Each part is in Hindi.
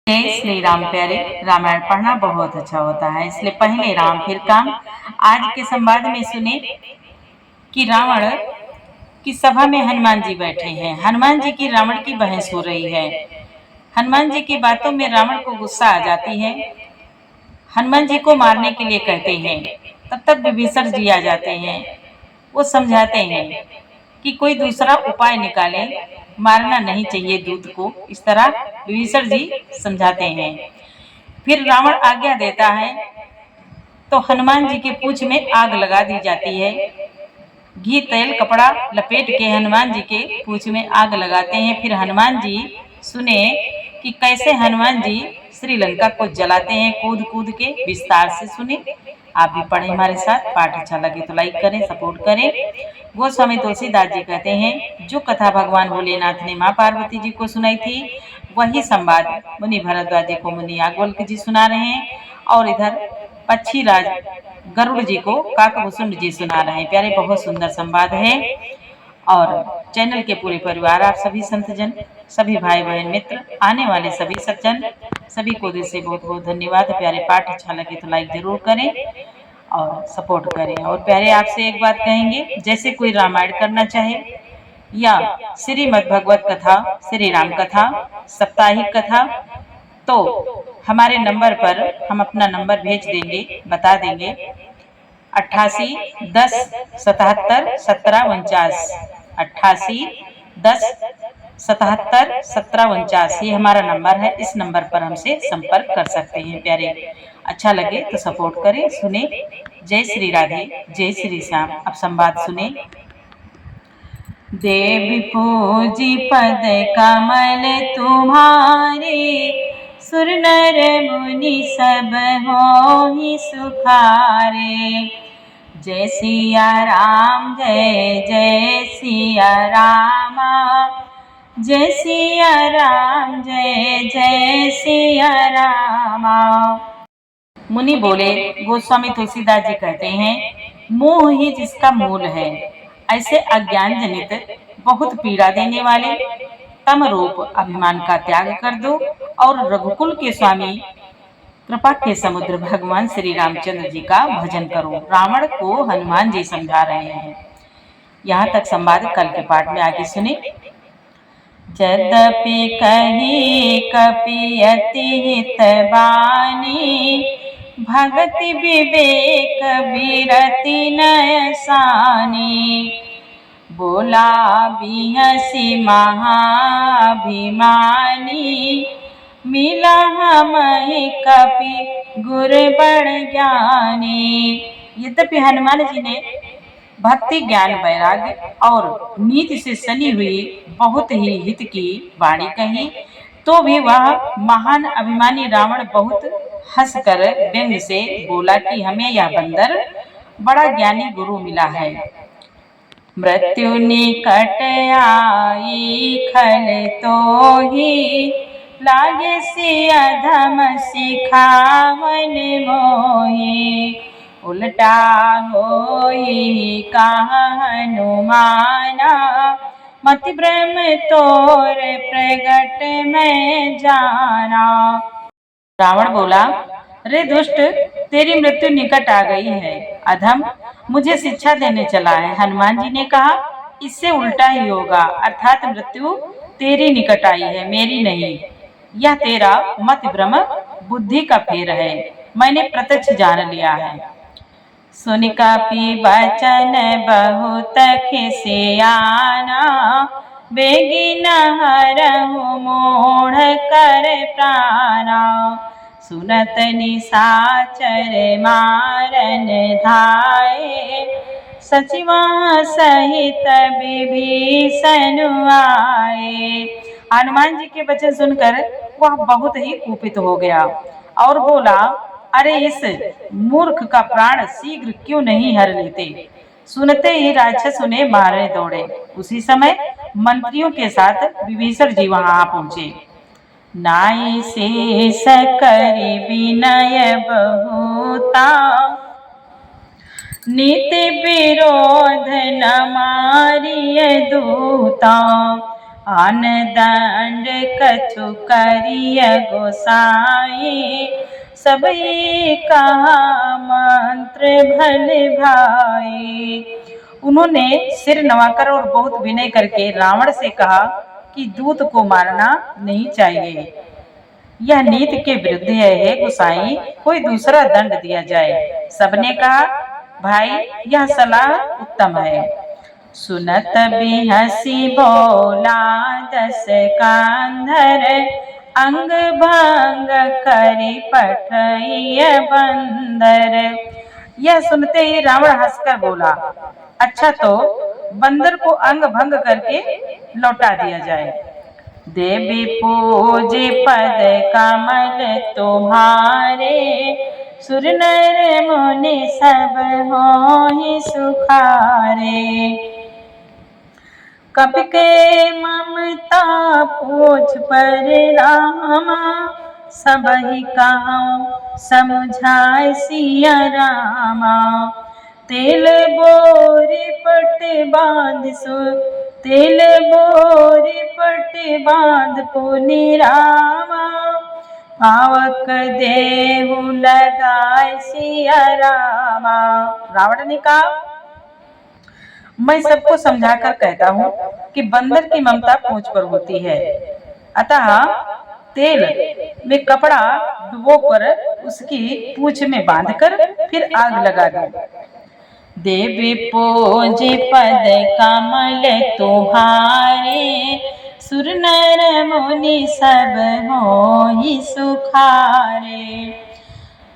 जय श्री राम प्यारे। रामायण पढ़ना बहुत अच्छा होता है, इसलिए पहले राम फिर काम। आज के संवाद में सुने कि रावण की सभा में हनुमान जी बैठे हैं। हनुमान जी की रावण की बहस हो रही है। हनुमान जी की बातों में रावण को गुस्सा आ जाती है। हनुमान जी को मारने के लिए कहते हैं। तब तक विभीषण जी आ जाते हैं। वो समझाते हैं कि कोई दूसरा उपाय निकाले, मारना नहीं चाहिए दूत को। इस तरह विभीषण जी समझाते हैं। फिर रावण आज्ञा देता है तो हनुमान जी के पूंछ में आग लगा दी जाती है। घी तेल कपड़ा लपेट के हनुमान जी के पूंछ में आग लगाते हैं। फिर हनुमान जी सुने कि कैसे हनुमान जी श्रीलंका को जलाते हैं। कूद कूद के विस्तार से सुने। आप भी पढ़ें हमारे साथ। पाठ अच्छा लगे तो लाइक करें, सपोर्ट करें। गोस्वामी तुलसीदास जी कहते हैं, जो कथा भगवान भोलेनाथ ने माँ पार्वती जी को सुनाई थी, वही संवाद मुनि भरद्वाज जी को मुनि याज्ञवल्क्य जी सुना रहे हैं, और इधर पक्षीराज गरुड़ जी को काकभूषुंड जी सुना रहे हैं। प्यारे, बहुत सुंदर संवाद है। और चैनल के पूरे परिवार, आप सभी संतजन, सभी भाई बहन मित्र, आने वाले सभी सज्जन, सभी को दिल से बहुत बहुत धन्यवाद। प्यारे, पाठ अच्छा लगे तो लाइक जरूर करें और सपोर्ट करें। और प्यारे, आपसे एक बात कहेंगे, जैसे कोई रामायण करना चाहे या श्रीमद् भगवत कथा, श्री राम कथा, साप्ताहिक कथा, तो हमारे नंबर पर हम अपना नंबर भेज देंगे, बता देंगे। 88 10 77 17 49, 88 10 77 17 49, ये हमारा नंबर है। इस नंबर पर हमसे संपर्क कर सकते हैं। प्यारे, अच्छा लगे तो सपोर्ट करें, सुने। जय श्री राधे, जय श्री श्याम। अब संवाद सुने। देवी पूजी पद कमल तुम्हारे, सुर नर मुनि सब होहि सुखारे। जय सिया राम, जय जय सिया रामा, जय सिया राम, जय जय सिया रामा। मुनि बोले, गोस्वामी तुलसीदास जी कहते हैं, मोह ही जिसका मूल है, ऐसे अज्ञान जनित बहुत पीड़ा देने वाले तम रूप अभिमान का त्याग कर दो और रघुकुल के स्वामी कृपा के समुद्र भगवान श्री रामचंद्र जी का भजन करो। रावण को हनुमान जी समझा रहे हैं। यहाँ तक संवाद कल के पाठ में आगे सुने। यद्यपि कही कपि अति हित बानी, भगति विवेक विरति नयसानी। बोला बिहसी महाभिमानी, मिला हमहि कपि गुर बड़ ज्ञानी। यद्यपि हनुमान जी ने भक्ति, ज्ञान, वैराग्य और नीति से सनी हुई बहुत ही हित की वाणी कही, तो भी वह महान अभिमानी रावण बहुत हंसकर व्यंग से बोला कि हमें यह बंदर बड़ा ज्ञानी गुरु मिला है। मृत्यु निकट आई खल तो ही, लागे सिया धम सिखावन मोही। उल्टा होई कहा हनुमाना, मति ब्रह्म तोर प्रगट में जाना। रावण बोला, रे दुष्ट, तेरी मृत्यु निकट आ गई है। अधम, मुझे शिक्षा देने चला है। हनुमान जी ने कहा, इससे उल्टा ही होगा, अर्थात मृत्यु तेरी निकट आई है, मेरी नहीं। यह तेरा मत भ्रम बुद्धि का फेर है, मैंने प्रत्यक्ष जान लिया है। सुन कापि वचन बहुत खिसियाना, बेगी न हरहु मोढ़ कर प्राणा। सुनत निशाचर मारन धाये, सचिवा सहित विभीषण आए। हनुमान जी के वचन सुनकर वह बहुत ही कुपित हो गया और बोला, अरे इस मूर्ख का प्राण शीघ्र क्यों नहीं हर लेते। सुनते ही राक्षस उन्हें मारने दौड़े। उसी समय मंत्रियों के साथ विभीषण जी वहां आ पहुंचे। नाई शेष करि विनय बहुता, नीति विरोध न मारिय दूता। आन दंड कछु करिय गोसाई, सबई कहा मंत्र भले भाई। उन्होंने सिर नवाकर और बहुत विनय करके रावण से कहा कि दूत को मारना नहीं चाहिए, यह नीति के विरुद्ध है गोसाई, कोई दूसरा दंड दिया जाए। सबने कहा भाई यह सलाह उत्तम है। सुनत भी हंसी बोला दस कांधर, अंग भंग करी पठइय बंदर। यह सुनते ही रावण हंसकर बोला, अच्छा तो बंदर को अंग भंग करके लौटा दिया जाए। देवी पूजे पद कमल तुम्हारे, सुर नर मुनि सब होहि सुखारे। कपि के ममता पूछ पर रामा, सबहि कहूँ समुझाय सिया रामा। तेल बोरी पट बांध तेल बोरी पट बांध पुनि रामा, पावक देहु लगाए सिया रामा। रावण ने कहा मैं सबको समझाकर कहता हूँ कि बंदर की ममता पूंछ पर होती है, अतः तेल में कपड़ा डुबोकर उसकी पूंछ में बांधकर फिर आग लगा दो। देवी पूजे पद कमल तुम्हारे, सुर नर मुनि सब होहि सुखारे।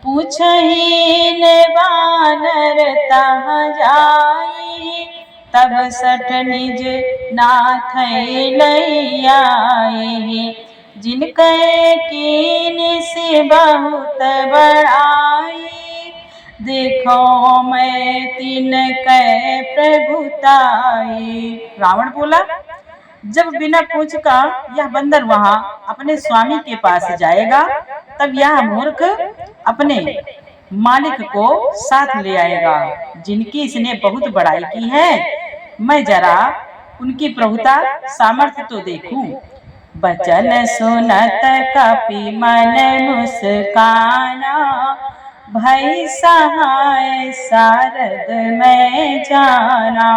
पूछहीन वानर तहाँ जाई, तब सठ निज नाथ लई आई। जिनके कीन से बहुत बड़ाई, देखो मैं तिन कै प्रभुताई। रावण बोला जब बिना पूछ का यह बंदर वहां अपने स्वामी के पास जाएगा, तब यह मूर्ख अपने मालिक को साथ ले आएगा, जिनकी इसने बहुत बड़ाई की है। मैं जरा उनकी प्रभुता सामर्थ्य तो देखूं। बचन सुनत कपि मन मुस्काना, भई सहाय सारद मैं जाना।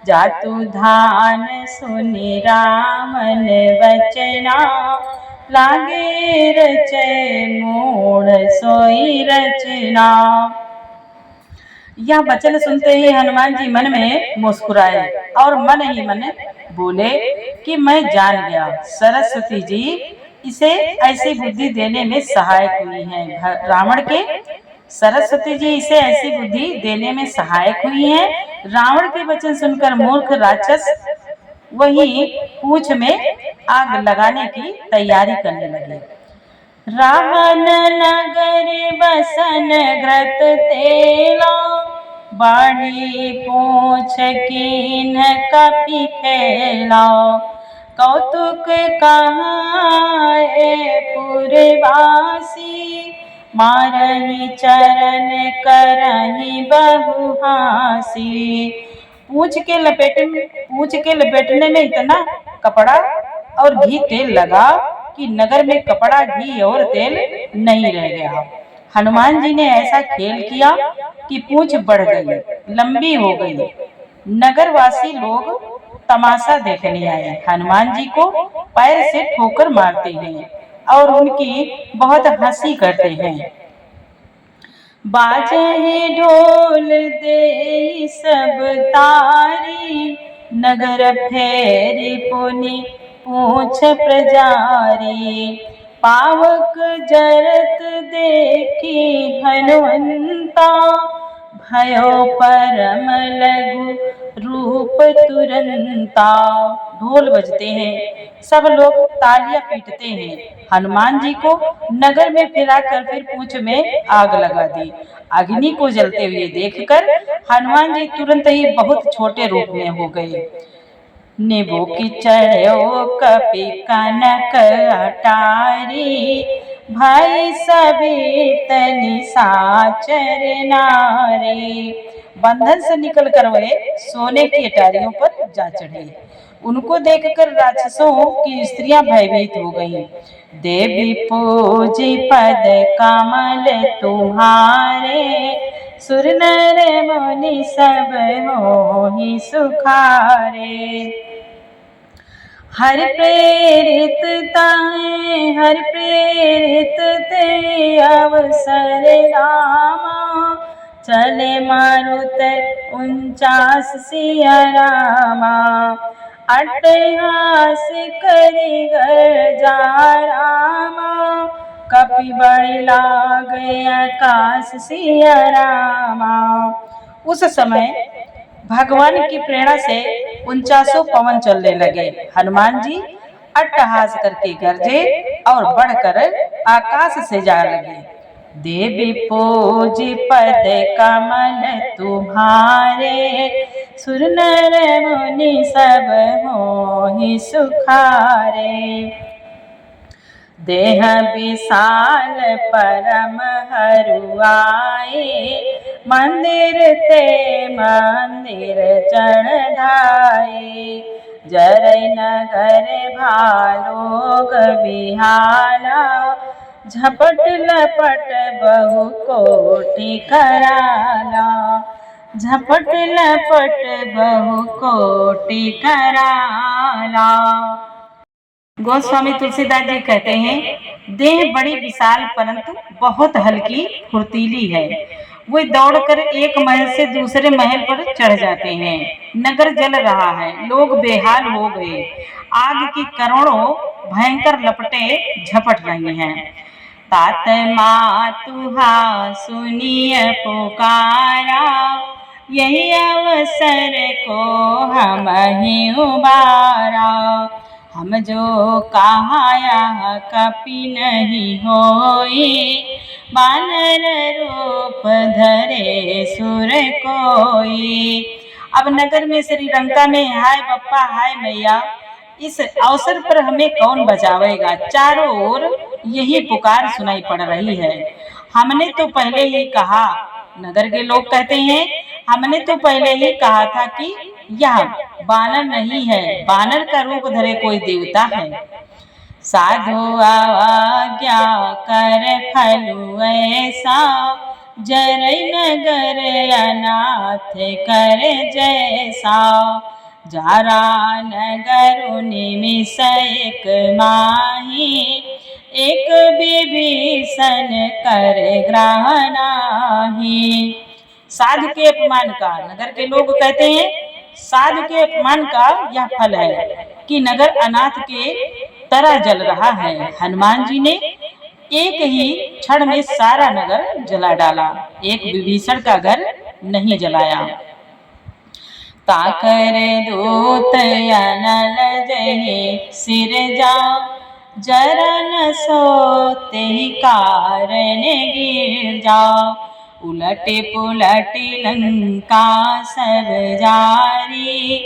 जातु धान सुनि रामन वचना, लागे रचय मूढ़ सोई रचना। यह वचन सुनते ही हनुमान जी मन में मुस्कुराए और मन ही मन बोले कि मैं जान गया, सरस्वती जी इसे ऐसी बुद्धि देने में सहायक हुई हैं। रावण के सरस्वती जी इसे ऐसी बुद्धि देने में सहायक हुई हैं। रावण के वचन सुनकर मूर्ख राक्षस वही पूंछ में आग लगाने की तैयारी करने लगे। रावण नगर बसन घृत तेला, बाढ़ी पूछ कीन कपि खेला। कौतुक कहाए पुरवासी, मारहि चरण करहि बहुहासी। पूंछ के लपेटने में इतना कपड़ा और घी तेल लगा कि नगर में कपड़ा, घी और तेल नहीं रह गया। हनुमान जी ने ऐसा खेल किया कि पूंछ बढ़ गई, लंबी हो गई। नगरवासी लोग तमाशा देखने आए। हनुमान जी को पैर से ठोकर मारते हैं और उनकी बहुत हंसी करते हैं। बाजे ढोल दे सब तारी, नगर फेरी पुनि पूछ प्रजारी। पावक जरत देखी हनुमंता, भयो परम लघु रूप तुरंता। ढोल बजते हैं, सब लोग तालियां पीटते हैं। हनुमान जी को नगर में फिराकर फिर पूंछ में आग लगा दी। अग्नि को जलते हुए देखकर हनुमान जी तुरंत ही बहुत छोटे रूप में हो गए। नेबो की चढ़ो कपि कनक अटारी, भाई सभी तनि साचर नारी। बंधन से निकल कर वे सोने की अटारियों पर जा चढ़े। उनको देखकर राक्षसों की स्त्रियां भयभीत हो गईं। देवी पूजी पद कमल तुम्हारे, सुर नर मुनि सब मोहि सुखारे। हर प्रेरित ताहे हर प्रेरित ते अवसर रामा, चले मारुत 49 सिया रामा। अट्टहास करि गर्जा रामा, कपि बड़ि लागे आकाश सिया रामा। उस समय भगवान की प्रेरणा से 49 पवन चलने लगे। हनुमान जी अट्टहास करके गरजे और बढ़कर आकाश से जा लगे। देवी पूज पद कमल तुम्हारे, सुर नर मुनि सब मोहि सुखारे। देह विशाल परम हरुआए, मंदिर ते मंदिर चढ़ाए। जरई नगर भालोग बिहाला, झपट लपट बहु कोटि कराला। झपट लपट बहु कोटि कराला। गोस्वामी तुलसीदास जी कहते हैं, देह बड़ी विशाल परंतु बहुत हल्की फुर्तीली है। वे दौड़कर एक महल से दूसरे महल पर चढ़ जाते हैं। नगर जल रहा है, लोग बेहाल हो गए। आग की करोड़ों भयंकर लपटें झपट रही हैं। तात मातुहा सुनिय पुकारा, यही अवसर को हम ही उबारा। हम जो कहाया कपि नहीं होई, बानर रूप धरे सुर कोई। अब नगर में श्रीलंका में हाय बप्पा हाय मैया, इस अवसर पर हमें कौन बचावेगा। चारों ओर यही पुकार सुनाई पड़ रही है। हमने तो पहले ही कहा, नगर के लोग कहते हैं, हमने तो पहले ही कहा था कि यह बानर नहीं है, बानर का रूप धरे कोई देवता है। साधु आज्ञा कर फलु ऐसा, जरई नगर अनाथ कर जैसा। जारा नगर निमिष एक माही, एक विभीषण कर ग्रह नाही। साधु के अपमान का, नगर के लोग कहते हैं, साधु के अपमान का यह फल है कि नगर अनाथ के तरह जल रहा है। हनुमान जी ने एक ही क्षण में सारा नगर जला डाला, एक विभीषण का घर नहीं जलाया। ताकर दूत अनल जहि सिर जा, जरा न सोते कारण गिर जा। उलटे पुलटे लंका सब जारी,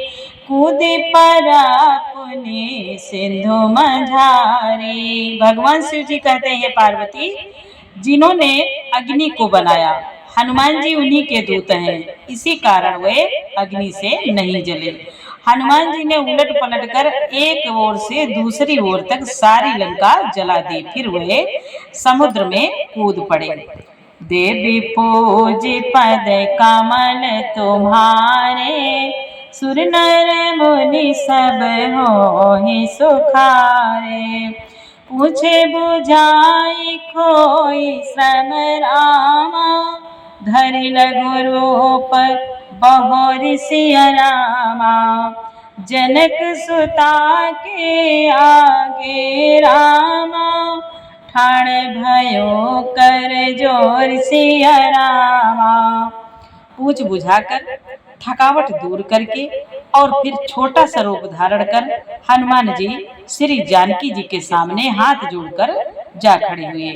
कूदे परा पुनि सिंधु मझारी। भगवान शिव जी कहते हैं, पार्वती जिन्होंने अग्नि को बनाया, हनुमान जी उन्हीं के दूत हैं, इसी कारण वे अग्नि से नहीं जले। हनुमान जी ने उलट पलट कर एक ओर से दूसरी ओर तक सारी लंका जला दी, फिर वे समुद्र में कूद पड़े। देवी पूज पद कमल तुम्हारे, सुर नर मुनि सब होहि सुखारे। पूछे बुझाई खोई श्रम रामा, धरि लघु रूप बहोरि सिया रामा। जनक सुता के आगे रामा, ठाण भयो कर जोर सिया रामा। पूछ बुझाकर थकावट दूर करके और फिर छोटा सा रूप धारण कर हनुमान जी श्री जानकी जी के सामने हाथ जोड़कर जा खड़े हुए।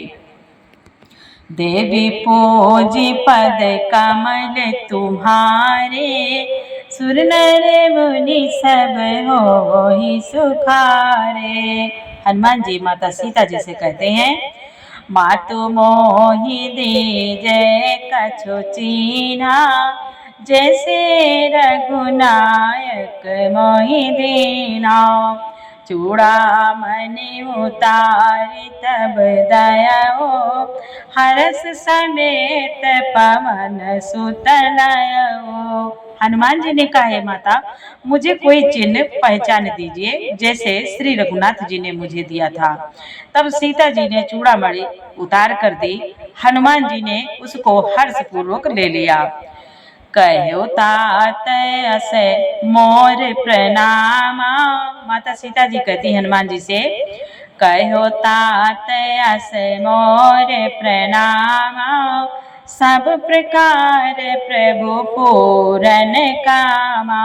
देवी पूज पद कमल तुम्हारे, सुर नर मुनि सब होहि सुखारे। हनुमान जी माता सीता जी से कहते हैं, मातु मोहि दीजै कछु चीन्हा, जैसे रघुनायक मोहि दीना। चूड़ामणि उतारि तब दया हो, हरस समेत पवन सुत नय हो। हनुमान जी ने कहा, है माता, मुझे कोई चिन्ह पहचान दीजिए जैसे श्री रघुनाथ जी ने मुझे दिया था। तब सीता जी ने चूड़ामणि उतार कर दी। हनुमान जी ने उसको हर्षपूर्वक ले लिया। कहो तात असे मोर प्रणामा। माता सीता जी कहती हनुमान जी से, कहो तात असे मोर प्रणामा। सब प्रकार प्रभु पूरन कामा।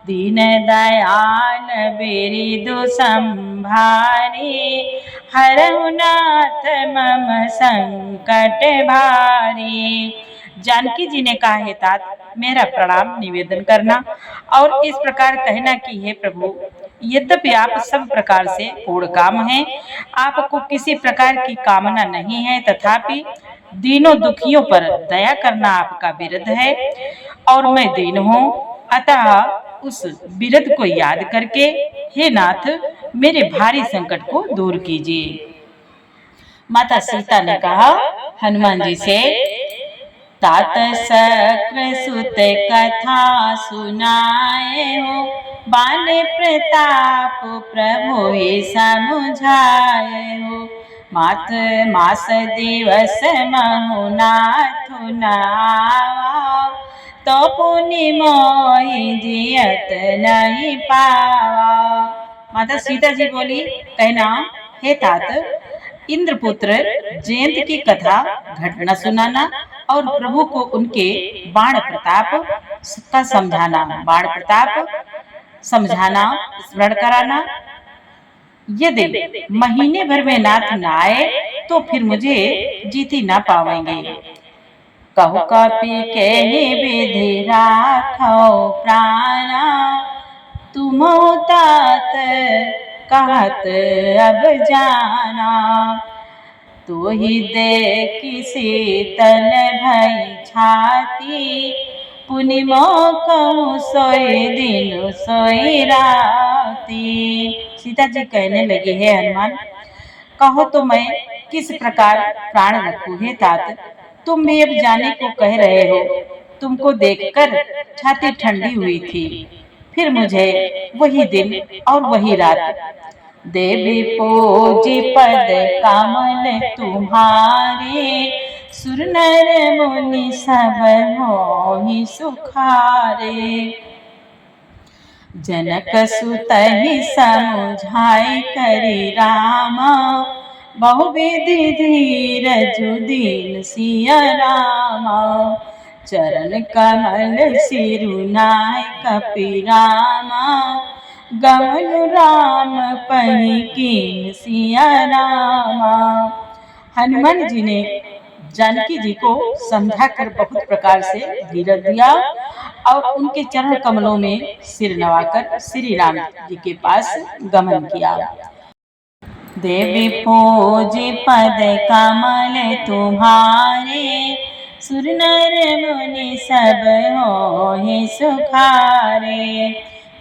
दीन दयाल बिरिदु संभारी। हरहु नाथ मम संकट भारी। जानकी जी ने कहा, है तात, मेरा प्रणाम निवेदन करना और इस प्रकार कहना कि हे प्रभु, यद्यपि आप सब प्रकार से पूर्ण काम हैं, आपको किसी प्रकार की कामना नहीं है, तथापि दीनों दुखियों पर दया करना आपका विरध है और मैं दीन हूँ। अतः उस विरध को याद करके हे नाथ, मेरे भारी संकट को दूर कीजिए। माता सीता ने कहा हनुमान जी से, तात शक्र सुत कथा सुनाए हो। बाल प्रताप प्रभु समुझाए हो। मात मास दिवस महु नाथु नावा। तो पुनि मोहि जियत नहीं पावा। माता सीता जी बोली, कहना, हे तात, इंद्रपुत्र जयंत की कथा घटना सुनाना और प्रभु को उनके बाण प्रताप का समझाना, बाण प्रताप समझाना, स्मरण कराना। यदि महीने भर में नाथ न आए तो फिर मुझे जीती ना पावेंगे। कहु कपि केहि विधि राखौ प्राणा। तुम तात कहत अब जाना। तू ही देखि शीतल भई छाती। पुनि मोह कहूँ सोई दिन सोई राती। सीता जी कहने लगी, है हनुमान, कहो तो मैं किस प्रकार प्राण रखूं। हे तात, तुम भी अब जाने को कह रहे हो। तुमको देखकर छाती ठंडी हुई थी। फिर मुझे वही दिन और वही रात। देवी पूजी पद कमल तुम्हारे। सुर नर मुनि सब मोहि सुखारे। जनक सुत ही समुझाई करि रामा। बहु विधि धीरजु दीन सिया रामा। चरण कमल सिरुनाय कपि रामा। गमनु राम पहि कीन सिया रामा। हनुमान जी ने जानकी जी को समझाकर बहुत प्रकार से धीरज दिया और उनके चरण कमलों में सिर नवाकर श्री राम जी के पास गमन किया। देवी पूजी पद कमल तुम्हारे। सुर नर मुनि सब होहि सुखारे।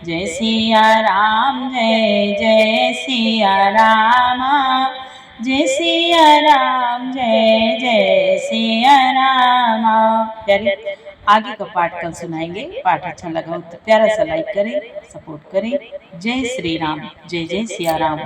जय सिया राम, जय जय सिया रामा। जय सिया राम, जय जय सिया रामा। प्यारे, आगे का पाठ कल सुनाएंगे। पाठ अच्छा लगा हो तो प्यारा सा लाइक करें, सपोर्ट करें। जय श्री राम, जय जय सिया राम।